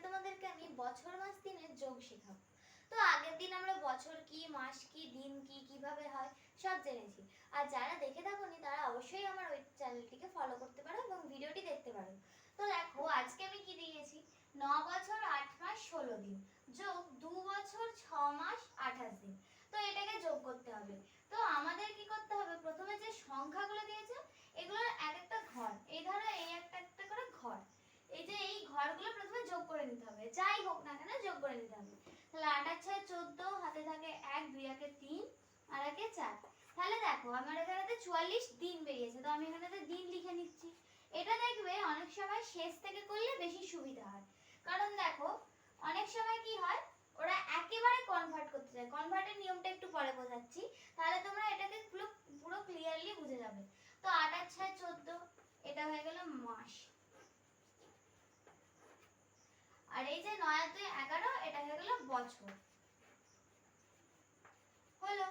তোমাদেরকে আমি বছর মাস দিনের যোগ শেখাবো। তো আগের দিন আমরা বছর কি, মাস কি, দিন কি, কিভাবে হয় সব জেনেছি। আর যারা দেখে থাকোনি তারা অবশ্যই আমার ওই চ্যানেলটিকে ফলো করতে পারো এবং ভিডিওটি দেখতে পারো। তো দেখো আজকে আমি কি দিয়েছি, 9 বছর 8 মাস 16 দিন যোগ 2 বছর 6 মাস 28 দিন। তো এটাকে যোগ করতে হবে। তো আমাদের কি করতে হবে, প্রথমে যে সংখ্যাগুলো দিয়েছে এগুলোর এক একটা ঘর, এই ধরো এই একটা একটা করে ঘর, এই যে এই ঘরগুলো প্রথমে যোগ করে নিতে হবে, যাই হোক না কেন যোগ করে নিতে হবে। তাহলে 8 আর 6 14, হাতে থাকে 1, 2 একে 3 আর একে 4। তাহলে দেখো আমার এখানেতে 44 দিন বেরিয়েছে, তো আমি এখানেতে দিন লিখে নিচ্ছি। এটা দেখবে অনেক সময় শেষ থেকে করলে বেশি সুবিধা হয়, কারণ দেখো অনেক সময় কি হয়, ওরা একেবারে কনভার্ট করতে চায়। কনভার্টের নিয়মটা একটু পরে বোঝাচ্ছি, তাহলে তোমরা এটাকে পুরো ক্লিয়ারলি বুঝে যাবে। তো 8 আর 6 14, এটা হয়ে গেল মাস। আর এই যে 9 আর 2 11, এটা হয়ে গেল বছর। হলো।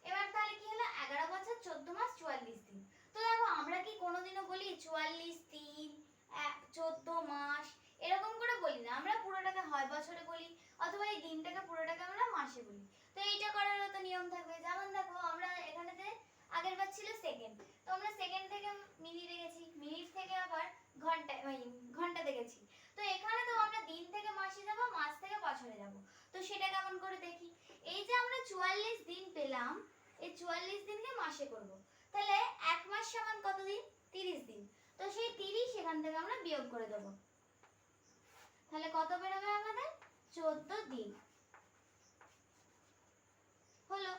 এবার তাহলে কি হলো, 11 বছর 14 মাস 44 দিন। তো দেখো আমরা কি কোনোদিনও বলি 44 দিন 14 মাস এরকম করে বলি না, আমরা পুরোটাকে হয় বছরে বলি অথবা এই দিনটাকে পুরোটাকে আমরা মাসে বলি। তো এইটা করারও তো নিয়ম থাকবে। যেমন দেখো আমরা এখানেতে আগের বার ছিল সেকেন্ড, তো আমরা সেকেন্ড থেকে মিনিটে গেছি, মিনিট থেকে আবার ঘন্টাতে গেছি। তো এখানে তো আমরা দিন থেকে মাসে যাব, মাস থেকে বছরে যাব। তো সেটা কেমন করে দেখি, এই যে আমরা 44 দিন পেলাম, এই 44 দিনকে মাসে করব। তাহলে এক মাস সমান কত দিন, 30 দিন। তো সেই 30 এখান থেকে আমরা বিয়োগ করে দেব। তাহলে কত বেরোবে আমাদের, 14 দিন। হলো।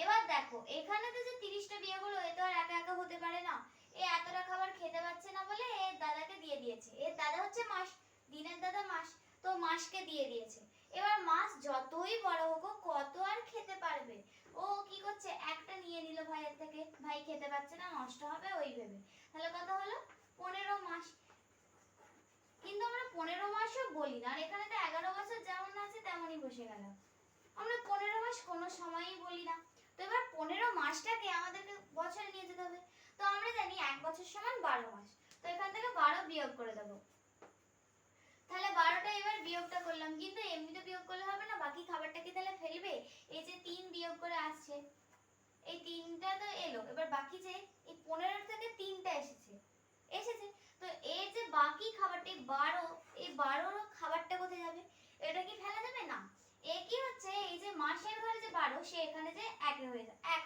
এবার দেখো এখানে তো যে 30টা বিয়োগ হলো, এ তো আর একা একা হতে পারে না। এ এতটা খাবার খেতে পাচ্ছে না বলে এর দাদাকে দিয়ে দিয়েছে। এর দাদা হচ্ছে মাস, দিনের দাদা মাস, তো মাসকে দিয়ে দিয়েছে। এবার মাস যতই বড় হোক কত আর খেতে পারবে, ও কি করছে একটা নিয়ে নিল ভাইয়ের থেকে, ভাই খেতে পাচ্ছে না নষ্ট হবে ওই ভেবে। তাহলে কত হলো, 15 মাস। কিন্তু আমরা 15 মাসও বলি না, আর এখানে তো 11 বছর যেমন আছে তেমনই বসে গেল। আমরা 15 মাস কোনো সময়ই বলি না। তো এবার 15 মাসটাকে আমাদেরকে বছরে নিয়ে যেতে হবে। তো আমরা জানি এক বছর সমান 12 মাস, তো এখান থেকে 12 বিয়োগ করে দেব। তাহলে 12টা এবার বিয়োগটা করলাম, কিন্তু এমনিতে বিয়োগ করলে হবে না, বাকি খাবারটা কি তাহলে ফেলবে? এই যে 3 বিয়োগ করে আসছে, এই 3টা তো এলো, এবার বাকি যে এই 15 থেকে 3টা এসেছে, তো এর যে বাকি খাবারটা 12, এই 12 খাবারটা কোথায় যাবে? এটা কি ফেলা যাবে না? এ কি হচ্ছে, এই যে মাসের ঘরে যে 12, সে এখানে যে এক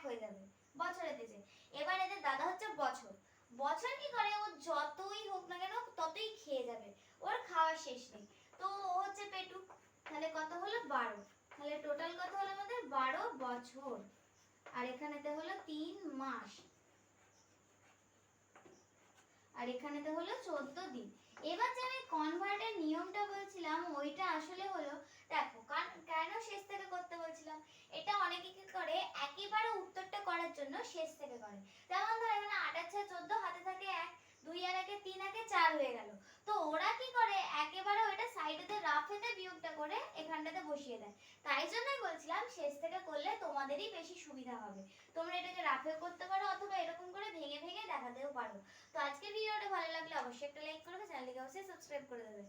হয়ে যাবে বছরেতে যে। এবার এদের দাদা হচ্ছে বছর, বছর কি করে, ও যতই হোক না কেন ততই খেয়ে যাবে, ওর খাওয়ার শেষ নেই। তো ও হচ্ছে পেটু। তাহলে কত হলো, 12। তাহলে টোটাল কত হলো আমাদের, 12 বছর। আর এখানেতে হলো 3 মাস, আর এখানেতে হলো 14 দিন। এবার যে আমি কনভার্টের নিয়মটা বলছিলাম ওইটা আসলে হলো, দেখো কেন শেষ থেকে করতে বলছিলাম, এটা অনেকে কি করে একেবারে উত্তরটা করার জন্য শেষ থেকে করে। যেমন ধর এখানে 8 আর 6 14, হাতে থাকে 1, 2 আর 1 3 একে 4 হয়ে গেল। তো ওরা কি করে একেবারে ওইটা সাইডেতে রাফেতে বিয়োগটা করে এখানটাতে বসিয়ে দেয়। তাই জন্যই বলছিলাম শেষ থেকে করলে তোমাদেরই বেশি সুবিধা হবে। তোমরা এটাকে রাফেও করতে পারো অথবা এরকম করে ভেঙে ভেঙে দেখাতেও পারো। তো আজকের ভিডিওটা ভালো লাগলে অবশ্যই একটা লাইক করবে, চ্যানেলটিকে অবশ্যই সাবস্ক্রাইব করে দেবে।